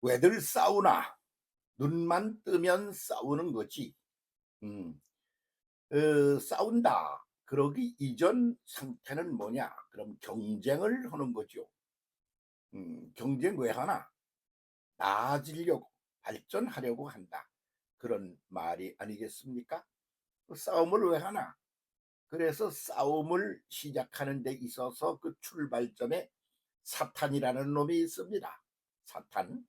왜들 싸우나? 눈만 뜨면 싸우는 거지. 음. 싸운다. 그러기 이전 상태는 뭐냐? 그럼 경쟁을 하는 거죠. 경쟁 왜 하나? 나아지려고, 발전하려고 한다. 그런 말이 아니겠습니까? 그 싸움을 왜 하나? 그래서 싸움을 시작하는 데 있어서 그 출발점에 사탄이라는 놈이 있습니다. 사탄.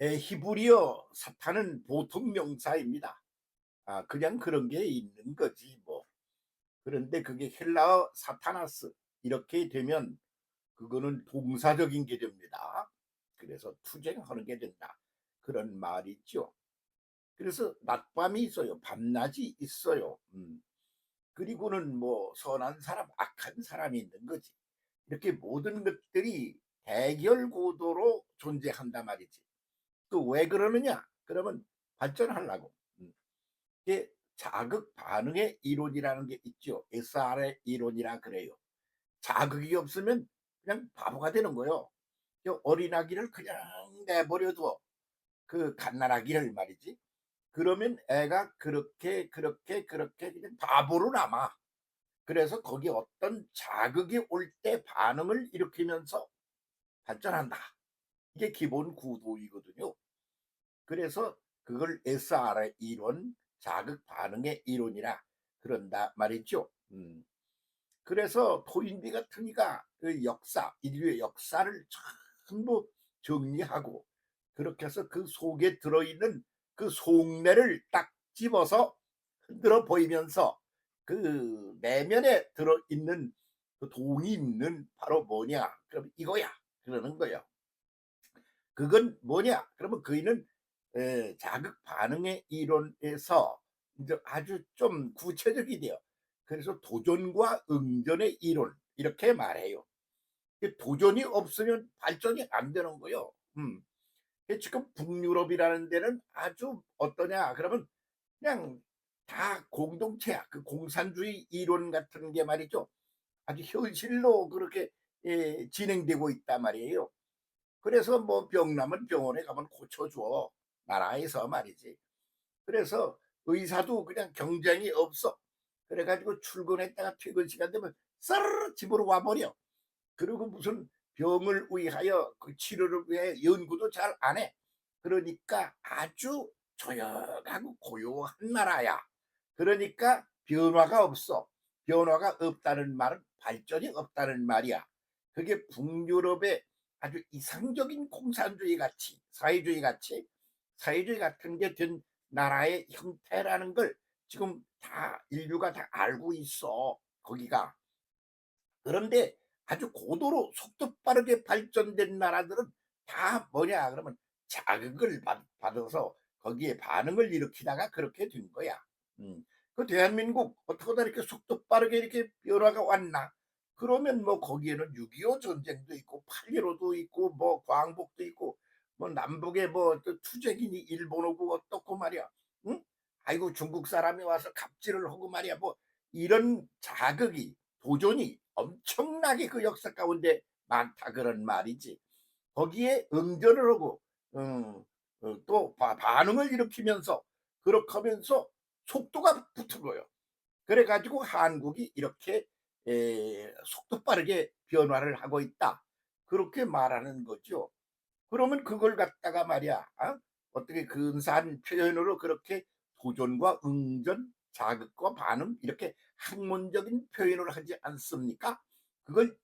히브리어 사탄은 보통 명사입니다. 그냥 그런 게 있는 거지 뭐. 그런데 그게 헬라어 사타나스 이렇게 되면 그거는 동사적인 게 됩니다. 그래서 투쟁하는 게 된다. 그런 말이 있죠. 그래서 낮밤이 있어요. 밤낮이 있어요. 그리고는 뭐 선한 사람, 악한 사람이 있는 거지. 이렇게 모든 것들이 대결 구도로 존재한단 말이지. 또 왜 그러느냐? 그러면 발전하려고. 이게 자극 반응의 이론이라는 게 있죠. SR의 이론이라 그래요. 자극이 없으면 그냥 바보가 되는 거예요. 어린아기를 그냥 내버려둬. 그 갓난아기를 말이지. 그러면 애가 그렇게 그냥 바보로 남아. 그래서 거기 어떤 자극이 올 때 반응을 일으키면서 발전한다. 이게 기본 구도이거든요. 그래서 그걸 SR의 이론, 자극 반응의 이론이라 그런다 말이죠. 그래서 토인비 같은 이가 그 역사, 인류의 역사를 전부 정리하고 그렇게 해서 그 속에 들어있는 그 속내를 딱 집어서 흔들어 보이면서 그 내면에 들어있는 그 동이 있는 바로 뭐냐? 그럼 이거야. 그러는 거예요. 그건 뭐냐? 그러면 그이는 자극 반응의 이론에서 이제 아주 좀 구체적이 돼요. 그래서 도전과 응전의 이론 이렇게 말해요. 도전이 없으면 발전이 안 되는 거예요. 지금 북유럽이라는 데는 아주 어떠냐? 그러면 그냥 다 공동체야. 그 공산주의 이론 같은 게 말이죠. 아주 현실로 그렇게 진행되고 있단 말이에요. 그래서 뭐 병나면 병원에 가면 고쳐줘. 나라에서 말이지. 그래서 의사도 그냥 경쟁이 없어. 그래가지고 출근했다가 퇴근 시간 되면 썰르르 집으로 와버려. 그리고 무슨 병을 위하여 그 치료를 위해 연구도 잘 안 해. 그러니까 아주 조용하고 고요한 나라야. 그러니까 변화가 없어. 변화가 없다는 말은 발전이 없다는 말이야. 그게 북유럽의 아주 이상적인 공산주의 같이 사회주의 같은 게 된 나라의 형태라는 걸 지금 다 인류가 다 알고 있어. 거기가. 그런데 아주 고도로 속도 빠르게 발전된 나라들은 다 뭐냐 그러면 자극을 받아서 거기에 반응을 일으키다가 그렇게 된 거야. 그 대한민국 어떻게 하다 이렇게 속도 빠르게 이렇게 변화가 왔나? 그러면 뭐 거기에는 6.25 전쟁도 있고 8.15도 있고 뭐 광복도 있고 뭐 남북에 뭐또 투쟁인이 일본 오고 어떻고 말이야. 응? 아이고 중국 사람이 와서 갑질을 하고 말이야. 뭐 이런 자극이 도전이 엄청나게 그 역사 가운데 많다 그런 말이지. 거기에 응전을 하고 또 반응을 일으키면서 그렇게 하면서 속도가 붙은 거예요. 그래 가지고 한국이 이렇게 속도 빠르게 변화를 하고 있다. 그렇게 말하는 거죠. 그러면 그걸 갖다가 말이야. 어떻게 근사한 표현으로 그렇게 도전과 응전, 자극과 반응 이렇게 학문적인 표현을 하지 않습니까? 그걸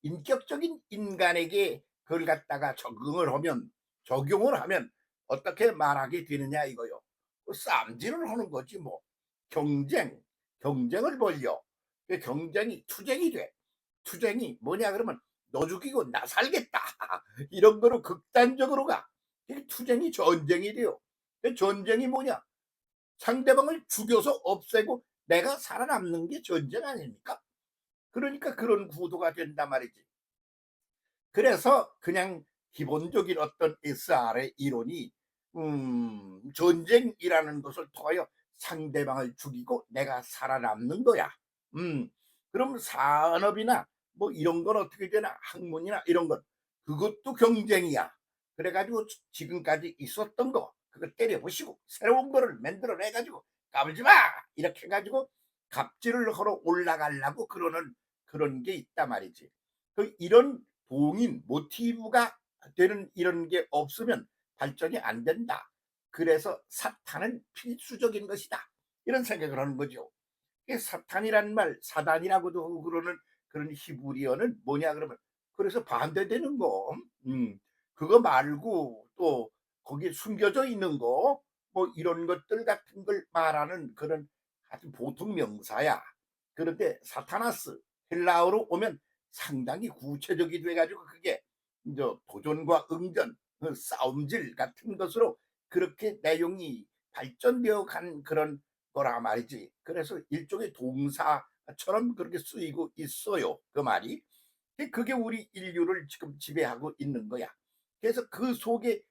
인격적인 인간에게 그걸 갖다가 적용을 하면 어떻게 말하게 되느냐 이거요. 그 쌈질을 하는 거지 뭐. 경쟁, 경쟁을 벌여. 그 경쟁이 투쟁이 돼. 투쟁이 뭐냐 그러면 너 죽이고 나 살겠다. 이런 거로 극단적으로 가. 이게 투쟁이 전쟁이 돼요. 그 전쟁이 뭐냐? 상대방을 죽여서 없애고 내가 살아남는 게 전쟁 아닙니까? 그러니까 그런 구도가 된단 말이지. 그래서 그냥 기본적인 어떤 SR의 이론이 전쟁이라는 것을 통하여 상대방을 죽이고 내가 살아남는 거야. 음, 그럼 산업이나 뭐 이런 건 어떻게 되나 학문이나 이런 건 그것도 경쟁이야. 그래가지고 지금까지 있었던 거 그거 때려보시고 새로운 거를 만들어내가지고 까불지 마 이렇게 해가지고 갑질을 하러 올라가려고 그러는 그런 게 있단 말이지. 이런 동인 모티브가 되는 이런 게 없으면 발전이 안 된다. 그래서 사탄은 필수적인 것이다. 이런 생각을 하는 거죠. 사탄이란 말, 사단이라고도 그러는 그런 히브리어는 뭐냐 그러면 그래서 반대되는 거. 그거 말고 또 거기에 숨겨져 있는 거, 뭐 이런 것들 같은 걸 말하는 그런 아주 보통 명사야. 그런데 사타나스 헬라어로 오면 상당히 구체적이 돼가지고 그게 이제 도전과 응전, 싸움질 같은 것으로 그렇게 내용이 발전되어 간 그런 거라 말이지. 그래서 일종의 동사처럼 그렇게 쓰이고 있어요. 그 말이. 그게 우리 인류를 지금 지배하고 있는 거야. 그래서 그 속에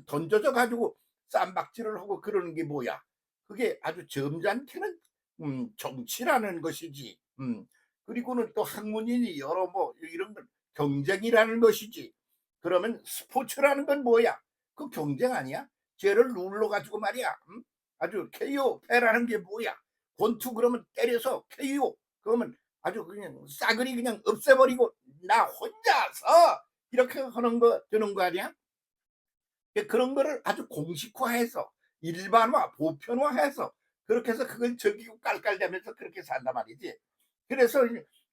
던져져 가지고 쌈박질을 하고 그러는 게 뭐야? 그게 아주 점잖게는 정치라는 것이지. 그리고는 또 학문이니 여러 뭐 이런 건 경쟁이라는 것이지. 그러면 스포츠라는 건 뭐야? 그 경쟁 아니야? 쟤를 눌러 가지고 말이야. 아주 KO 패라는 게 뭐야? 권투 그러면 때려서 KO 그러면 아주 그냥 싸그리 그냥 없애버리고 나 혼자서 이렇게 하는 거 되는 거 아니야? 그런 거를 아주 공식화해서 일반화, 보편화해서 그렇게 해서 그걸 즐기고 깔깔대면서 그렇게 산단 말이지. 그래서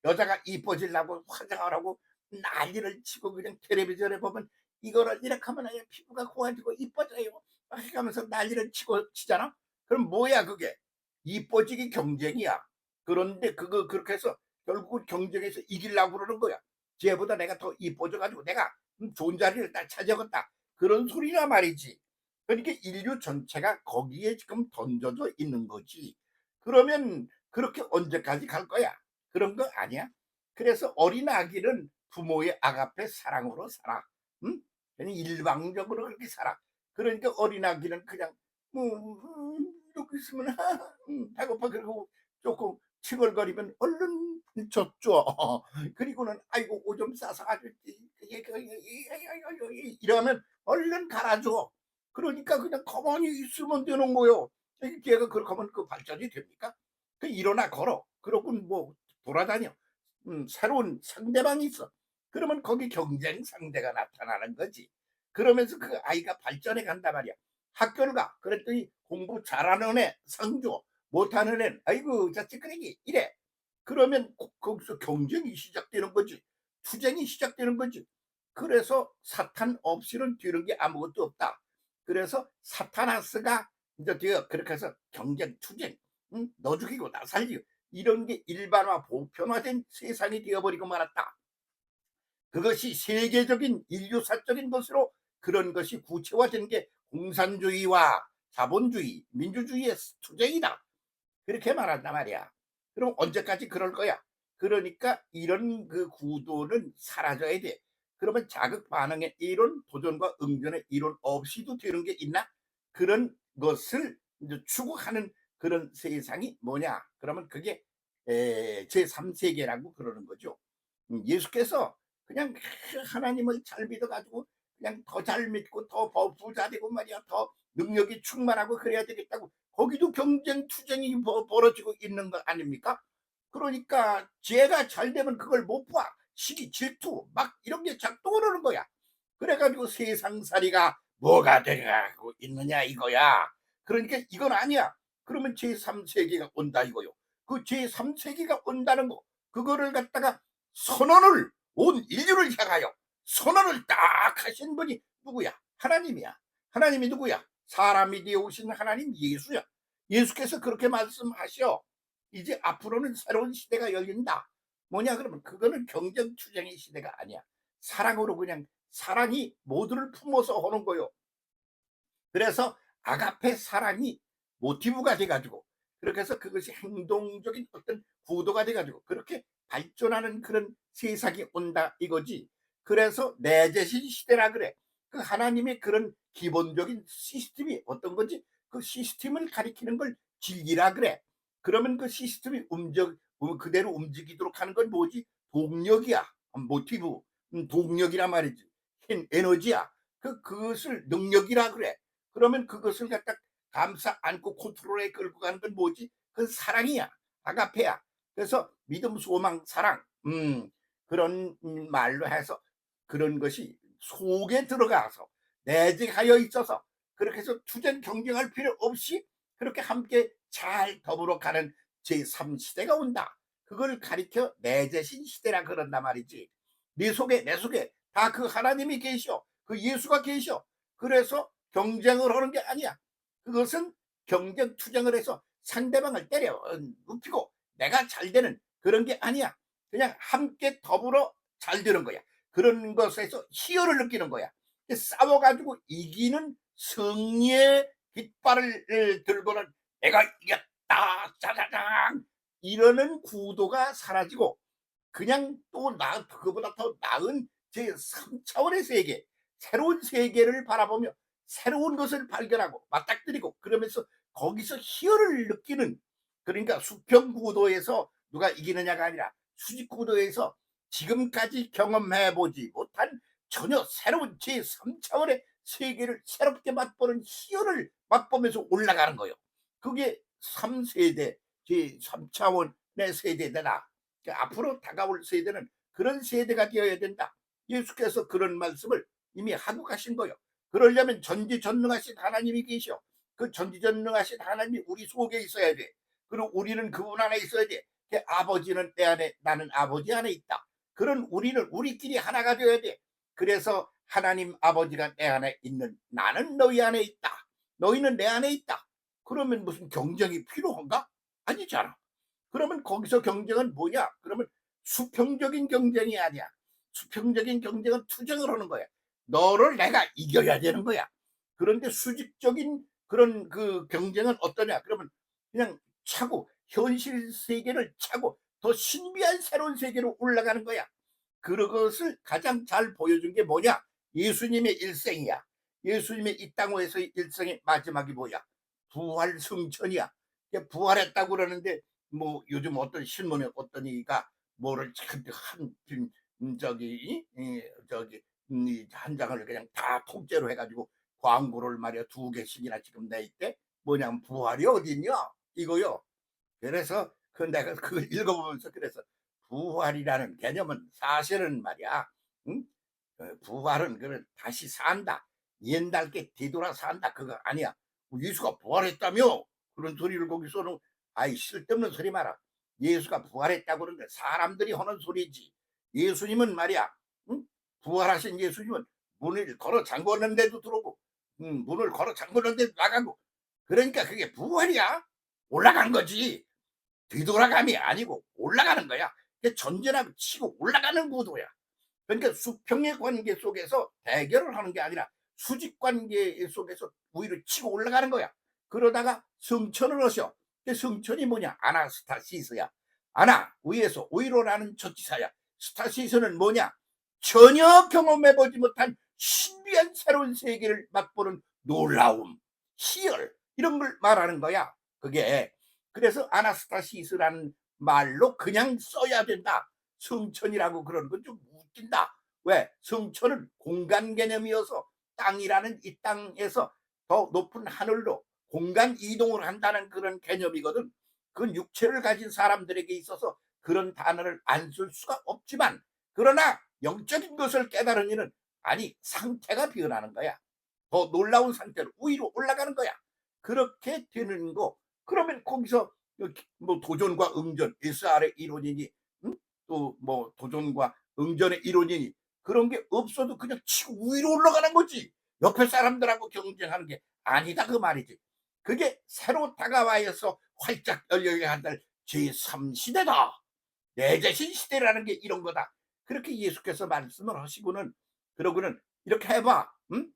여자가 이뻐지려고 화장을 하고 난리를 치고 그냥 텔레비전에 보면 이거를 이렇게 하면 피부가 고와지고 이뻐져요. 막 해가면서 난리를 치고 치잖아. 그럼 뭐야 그게? 이뻐지기 경쟁이야. 그런데 그거 그렇게 해서 결국 경쟁에서 이기려고 그러는 거야. 쟤보다 내가 더 이뻐져가지고 내가 좋은 자리를 딱 차지하겠다. 그런 소리란 말이지. 그러니까 인류 전체가 거기에 지금 던져져 있는 거지. 그러면 그렇게 언제까지 갈 거야? 그런 거 아니야? 그래서 어린 아기는 부모의 아가페 사랑으로 살아. 응? 그냥 일방적으로 그렇게 살아. 그러니까 어린 아기는 그냥 이러고 있으면 배고파 그러고 조금 칭얼거리면 얼른 줬죠. 그리고는 아이고 오줌 싸서 아주 이러면 얼른 갈아줘. 그러니까 그냥 가만히 있으면 되는 거요. 걔가 그렇게 하면 그 발전이 됩니까? 그 일어나 걸어. 그러고 뭐 돌아다녀. 새로운 상대방이 있어. 그러면 거기 경쟁 상대가 나타나는 거지. 그러면서 그 아이가 발전해 간단 말이야. 학교를 가. 그랬더니 공부 잘하는 애 상 줘. 못하는 애는 아이고 저 찌끄레기 이래. 그러면 거기서 경쟁이 시작되는 거지. 투쟁이 시작되는 거지. 그래서 사탄 없이는 되는 게 아무것도 없다. 그래서 사타나스가 이제 되어 그렇게 해서 경쟁, 투쟁, 너 죽이고 나 살리고 이런 게 일반화, 보편화된 세상이 되어버리고 말았다. 그것이 세계적인 인류사적인 것으로 그런 것이 구체화된 게 공산주의와 자본주의, 민주주의의 투쟁이다. 그렇게 말한단 말이야. 그럼 언제까지 그럴 거야? 그러니까 이런 그 구도는 사라져야 돼. 그러면 자극 반응의 이론, 도전과 응전의 이론 없이도 되는 게 있나? 그런 것을 이제 추구하는 그런 세상이 뭐냐? 그러면 그게 제3세계라고 그러는 거죠. 예수께서 그냥 하나님을 잘 믿어가지고 그냥 더 잘 믿고 더 부자 되고 말이야 더 능력이 충만하고 그래야 되겠다고 거기도 경쟁 투쟁이 벌어지고 있는 거 아닙니까? 그러니까 죄가 잘 되면 그걸 못 봐. 시기 질투 막 이런 게 작동을 하는 거야. 그래가지고 세상살이가 뭐가 돼가고 있느냐 이거야. 그러니까 이건 아니야. 그러면 제3세기가 온다 이거요. 그 제3세기가 온다는 거 그거를 갖다가 선언을 온 인류를 향하여 선언을 딱 하신 분이 누구야? 하나님이야. 하나님이 누구야? 사람이 되어 오신 하나님 예수야. 예수께서 그렇게 말씀하셔. 이제 앞으로는 새로운 시대가 열린다. 뭐냐 그러면 그거는 경쟁 투쟁의 시대가 아니야. 사랑으로 그냥 사랑이 모두를 품어서 하는 거요. 그래서 아가페 사랑이 모티브가 돼가지고 그렇게 해서 그것이 행동적인 어떤 구도가 돼가지고 그렇게 발전하는 그런 세상이 온다 이거지. 그래서 내재신 시대라 그래. 그 하나님의 그런 기본적인 시스템이 어떤 건지 그 시스템을 가리키는 걸 진리라 그래. 그러면 그 시스템이 그대로 움직이도록 하는 건 뭐지? 동력이야. 모티브. 동력이란 말이지. 에너지야. 그것을 능력이라 그래. 그러면 그것을 갖다 감싸 안고 컨트롤에 끌고 가는 건 뭐지? 그건 사랑이야. 아가페야. 그래서 믿음, 소망, 사랑. 그런 말로 해서 그런 것이 속에 들어가서 내재하여 있어서 그렇게 해서 투쟁 경쟁할 필요 없이 그렇게 함께 잘 더불어 가는 제3시대가 온다. 그걸 가리켜 내재신 시대라 그런단 말이지. 내 속에 다 그 하나님이 계셔. 그 예수가 계셔. 그래서 경쟁을 하는 게 아니야. 그것은 경쟁 투쟁을 해서 상대방을 때려 눕히고 내가 잘 되는 그런 게 아니야. 그냥 함께 더불어 잘 되는 거야. 그런 것에서 희열을 느끼는 거야. 싸워가지고 이기는 승리의 깃발을 들고는 내가 이겼다 짜자잔 이러는 구도가 사라지고 그냥 또 그거보다 더 나은 제3차원의 세계, 새로운 세계를 바라보며 새로운 것을 발견하고 맞닥뜨리고 그러면서 거기서 희열을 느끼는, 그러니까 수평 구도에서 누가 이기느냐가 아니라 수직 구도에서 지금까지 경험해 보지 못한 전혀 새로운 제3차원의 세계를 새롭게 맛보는 희열을 맛보면서 올라가는 거예요. 그게 3세대 제3차원의 세대다. 앞으로 다가올 세대는 그런 세대가 되어야 된다. 예수께서 그런 말씀을 이미 하고 가신 거예요. 그러려면 전지전능하신 하나님이 계셔. 그 전지전능하신 하나님이 우리 속에 있어야 돼. 그리고 우리는 그분 안에 있어야 돼. 아버지는 내 안에, 나는 아버지 안에 있다. 그런 우리는 우리끼리 하나가 되어야 돼. 그래서 하나님 아버지가 내 안에 있는 나는 너희 안에 있다. 너희는 내 안에 있다. 그러면 무슨 경쟁이 필요한가? 아니잖아. 그러면 거기서 경쟁은 뭐냐? 그러면 수평적인 경쟁이 아니야. 수평적인 경쟁은 투쟁을 하는 거야. 너를 내가 이겨야 되는 거야. 그런데 수직적인 그런 그 경쟁은 어떠냐? 그러면 그냥 차고 현실 세계를 차고 더 신비한 새로운 세계로 올라가는 거야. 그것을 가장 잘 보여준 게 뭐냐? 예수님의 일생이야. 예수님의 이 땅에서의 일생의 마지막이 뭐야? 부활 승천이야. 부활했다고 그러는데 뭐 요즘 어떤 신문에 어떤 이가 뭐를 한 한 장을 그냥 다 통째로 해가지고 광고를 말이야 2개씩이나 지금 내 있대. 뭐냐면 부활이 어딨냐 이거요. 그래서 내가 그걸 읽어보면서 그래서 부활이라는 개념은 사실은 말이야, 응? 부활은 그래 다시 산다, 옛날께 뒤돌아 산다 그거 아니야. 예수가 부활했다며 그런 소리를 거기서는, 아이 쓸데없는 소리 마라. 예수가 부활했다고 그러는데 사람들이 하는 소리지. 예수님은 말이야, 응? 부활하신 예수님은 문을 걸어 잠궜는데도 들어오고, 문을 걸어 잠궜는데도 나가고, 그러니까 그게 부활이야. 올라간 거지. 뒤돌아감이 아니고 올라가는 거야. 전진하고 치고 올라가는 구도야. 그러니까 수평의 관계 속에서 대결을 하는 게 아니라 수직 관계 속에서 위로 치고 올라가는 거야. 그러다가 승천을 하셔. 승천이 뭐냐? 아나스타시스야. 아나 위에서 위로라는 전치사야. 스타시스는 뭐냐? 전혀 경험해보지 못한 신비한 새로운 세계를 맛보는 놀라움, 희열 이런 걸 말하는 거야. 그게 그래서 아나스타시스라는 말로 그냥 써야 된다. 승천이라고 그러는 건 좀 웃긴다. 왜? 승천은 공간 개념이어서 땅이라는 이 땅에서 더 높은 하늘로 공간 이동을 한다는 그런 개념이거든. 그건 육체를 가진 사람들에게 있어서 그런 단어를 안 쓸 수가 없지만, 그러나 영적인 것을 깨달은 이는 아니 상태가 변하는 거야. 더 놀라운 상태로 위로 올라가는 거야. 그렇게 되는 거. 그러면 거기서 뭐 도전과 응전, SR의 이론이니, 또 뭐 도전과 응전의 이론이니 그런 게 없어도 그냥 치고 위로 올라가는 거지. 옆에 사람들하고 경쟁하는 게 아니다 그 말이지. 그게 새로 다가와서 활짝 열려야 할 제3시대다. 내재신 시대라는 게 이런 거다. 그렇게 예수께서 말씀을 하시고는, 그러고는 이렇게 해봐. 응?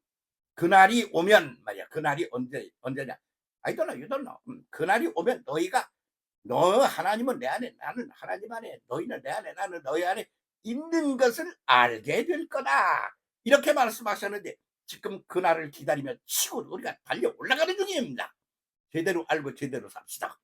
그날이 오면 말이야. 그날이 언제냐? I don't know, you don't know. 그날이 오면 너희가, 너 하나님은 내 안에 나는 하나님 안에, 너희는 내 안에 나는 너희 안에 있는 것을 알게 될 거다. 이렇게 말씀하셨는데 지금 그날을 기다리며 치고 우리가 달려 올라가는 중입니다. 제대로 알고 제대로 삽시다.